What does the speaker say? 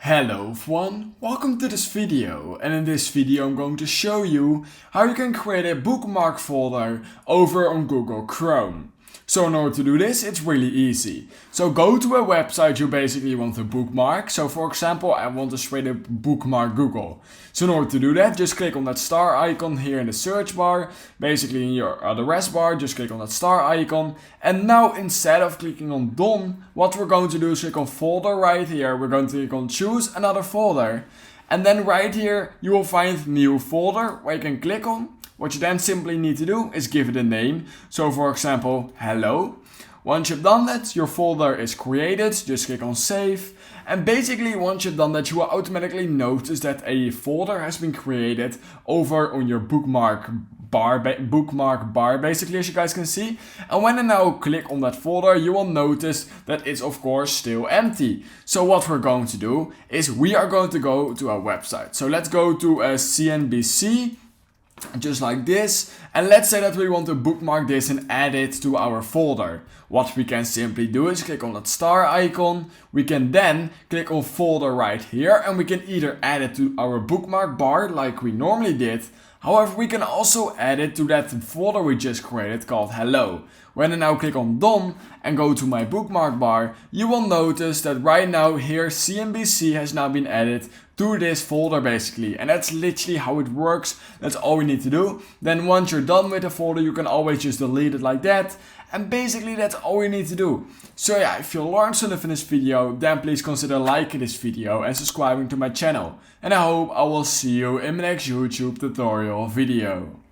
Hello everyone, welcome to this video, and in this video I'm going to show you how you can create a bookmark folder over on Google Chrome. So in order to do this, it's really easy. So go to a website you basically want to bookmark. So for example, I want to create a bookmark Google. So in order to do that, just click on that star icon here in the search bar. Basically in your address bar, just click on that star icon. And now instead of clicking on done, what we're going to do is click on folder right here. We're going to click on choose another folder. And then right here, you will find new folder where you can click on. What you then simply need to do is give it a name. So for example, hello. Once you've done that, your folder is created. Just click on save. And basically once you've done that, you will automatically notice that a folder has been created over on your bookmark bar basically, as you guys can see. And when I now click on that folder, you will notice that it's of course still empty. So what we're going to do is we are going to go to our website. So let's go to CNBC. Just like this, and let's say that we want to bookmark this and add it to our folder. What we can simply do is click on that star icon. We can then click on folder right here, and we can either add it to our bookmark bar like we normally did. However, we can also add it to that folder we just created called hello. When I now click on done and go to my bookmark bar, you will notice that right now here CNBC has now been added to this folder basically. And that's literally how it works. That's all we need to do. Then once you're done with the folder, you can always just delete it like that. And basically that's all you need to do. So yeah, if you learned something from this video, then please consider liking this video and subscribing to my channel. And I hope I will see you in my next YouTube tutorial video.